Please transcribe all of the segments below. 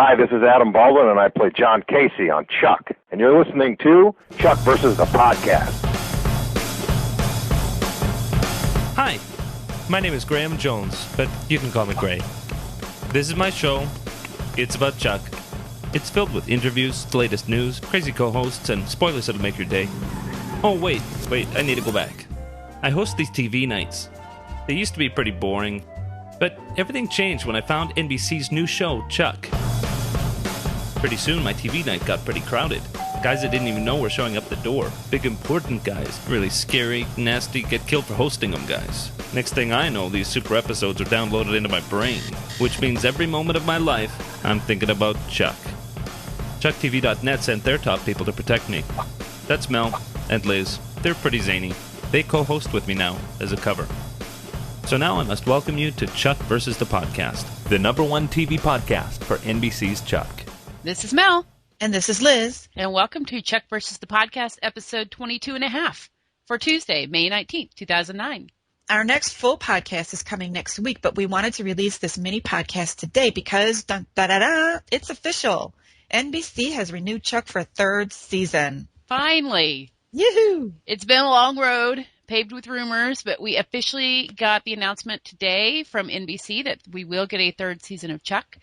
Hi, this is Adam Baldwin, and I play John Casey on Chuck. And you're listening to Chuck versus the Podcast. Hi, my name is Graham Jones, but you can call me Gray. This is my show. It's about Chuck. It's filled with interviews, the latest news, crazy co-hosts, and spoilers that'll make your day. Oh, wait, I need to go back. I host these TV nights. They used to be pretty boring, but everything changed when I found NBC's new show, Chuck. Pretty soon, my TV night got pretty crowded. Guys I didn't even know were showing up the door. Big, important guys. Really scary, nasty, get killed for hosting them guys. Next thing I know, these super episodes are downloaded into my brain, which means every moment of my life, I'm thinking about Chuck. ChuckTV.net sent their top people to protect me. That's Mel and Liz. They're pretty zany. They co-host with me now as a cover. So now I must welcome you to Chuck versus the Podcast, the #1 TV podcast for NBC's Chuck. This is Mel. And this is Liz. And welcome to Chuck versus the Podcast, episode 22 and a half for Tuesday, May 19th, 2009. Our next full podcast is coming next week, but we wanted to release this mini podcast today because, it's official. NBC has renewed Chuck for a third season. Finally. Yoo-hoo! It's been a long road, paved with rumors, but we officially got the announcement today from NBC that we will get a third season of Chuck.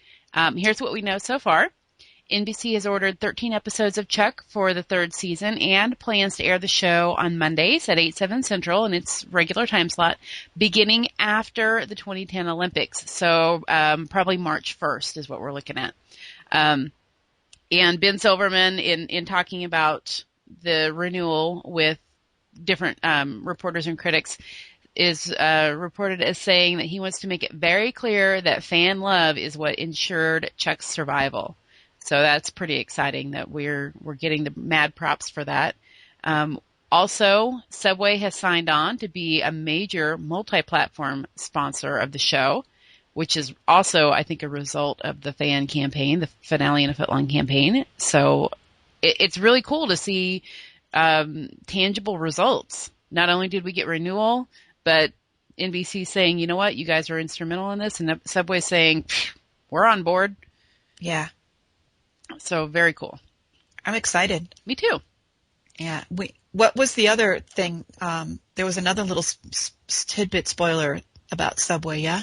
Here's what we know so far. NBC has ordered 13 episodes of Chuck for the third season and plans to air the show on Mondays at 8/7 Central in its regular time slot, beginning after the 2010 Olympics. So probably March 1st is what we're looking at. And Ben Silverman, in talking about the renewal with different reporters and critics, is reported as saying that he wants to make it very clear that fan love is what ensured Chuck's survival. So that's pretty exciting that we're getting the mad props for that. Also, Subway has signed on to be a major multi-platform sponsor of the show, which is also, I think, a result of the fan campaign, the finale in a footlong campaign. So it's really cool to see tangible results. Not only did we get renewal, but NBC saying, you know what, you guys are instrumental in this, and Subway saying, we're on board. Yeah. So very cool. I'm excited. Me too. Yeah. What was the other thing? There was another little tidbit spoiler about Subway, yeah?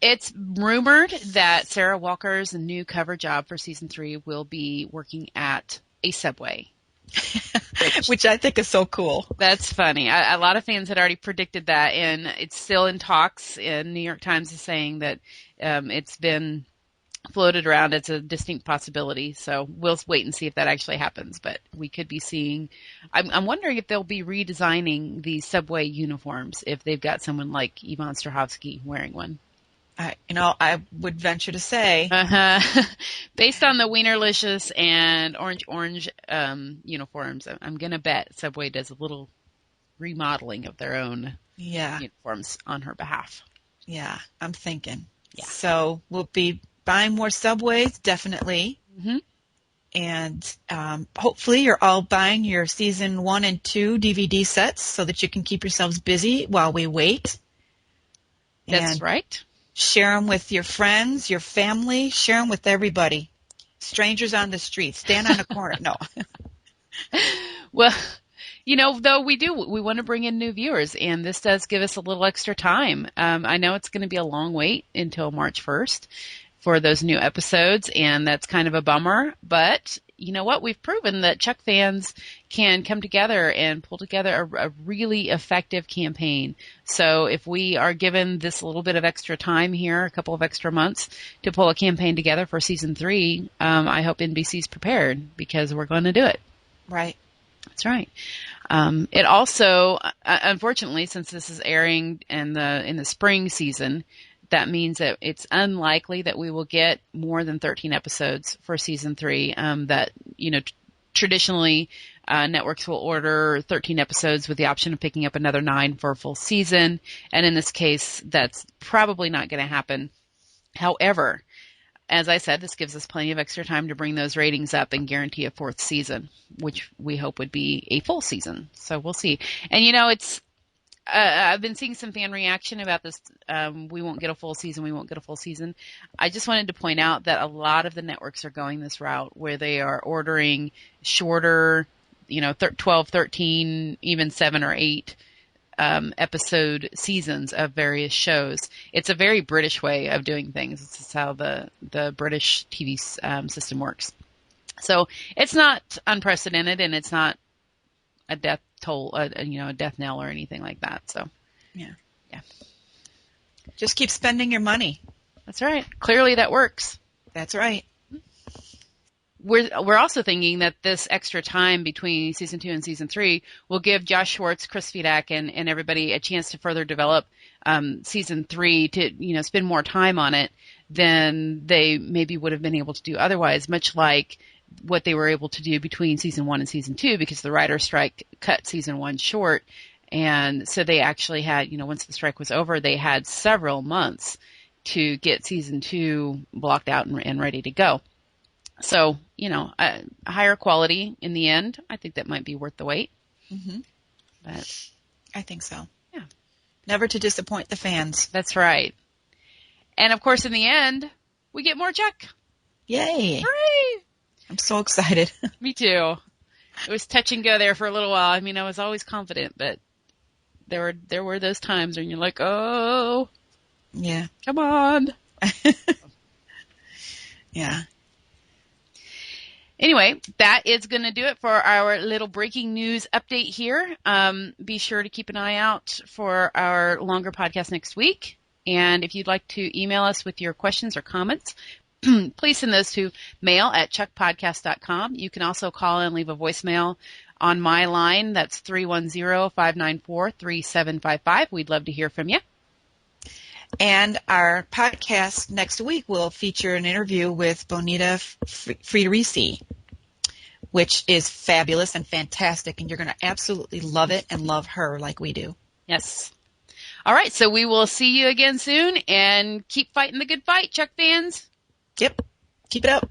It's rumored that Sarah Walker's new cover job for season 3 will be working at a Subway. Which I think is so cool. That's funny. A lot of fans had already predicted that, and it's still in talks. And New York Times is saying that it's been floated around. It's a distinct possibility. So we'll wait and see if that actually happens. But we could be seeing, I'm wondering if they'll be redesigning the Subway uniforms if they've got someone like Yvonne Strahovski wearing one. I would venture to say. Based on the Wienerlicious and Orange uniforms, I'm going to bet Subway does a little remodeling of their own uniforms on her behalf. Yeah, I'm thinking. Yeah. So we'll be buying more Subways, definitely. Mm-hmm. And hopefully you're all buying your season 1 and 2 DVD sets so that you can keep yourselves busy while we wait. That's right. Share them with your friends, your family. Share them with everybody. Strangers on the street. Stand on a corner. No. Well, though we want to bring in new viewers, and this does give us a little extra time. I know it's going to be a long wait until March 1st for those new episodes, and that's kind of a bummer. But you know what? We've proven that Chuck fans can come together and pull together a really effective campaign. So if we are given this little bit of extra time here, a couple of extra months, to pull a campaign together for season 3, I hope NBC's prepared because we're going to do it. Right. That's right. It also, unfortunately, since this is airing in the spring season, that means that it's unlikely that we will get more than 13 episodes for season 3. That, traditionally networks will order 13 episodes with the option of picking up another 9 for a full season. And in this case, that's probably not going to happen. However, as I said, this gives us plenty of extra time to bring those ratings up and guarantee a 4th season, which we hope would be a full season. So we'll see. And, I've been seeing some fan reaction about this. We won't get a full season. We won't get a full season. I just wanted to point out that a lot of the networks are going this route where they are ordering shorter, 12, 13, even 7 or 8 episode seasons of various shows. It's a very British way of doing things. This is how the British TV system works. So it's not unprecedented, and it's not a death toll, a death knell or anything like that. So, yeah. Just keep spending your money. That's right. Clearly that works. That's right. We're also thinking that this extra time between season 2 and season 3 will give Josh Schwartz, Chris Fedak, and everybody a chance to further develop season 3 to spend more time on it than they maybe would have been able to do otherwise. Much like what they were able to do between season 1 and season 2, because the writer's strike cut season 1 short. And so they actually had, once the strike was over, they had several months to get season 2 blocked out and ready to go. So, a higher quality in the end, I think that might be worth the wait. Mm-hmm. But I think so. Yeah. Never to disappoint the fans. That's right. And of course, in the end, we get more Chuck. Yay. Hooray! I'm so excited. Me too. It was touch and go there for a little while. I mean, I was always confident, but there were those times when you're like, oh, yeah, come on. Yeah. Anyway, that is going to do it for our little breaking news update here. Be sure to keep an eye out for our longer podcast next week. And if you'd like to email us with your questions or comments, please send those to mail@chuckpodcast.com. You can also call and leave a voicemail on my line. That's 310-594-3755. We'd love to hear from you. And our podcast next week will feature an interview with Bonita Friedericy, which is fabulous and fantastic, and you're going to absolutely love it and love her like we do. Yes. All right, so we will see you again soon, and keep fighting the good fight, Chuck fans. Yep. Keep it up.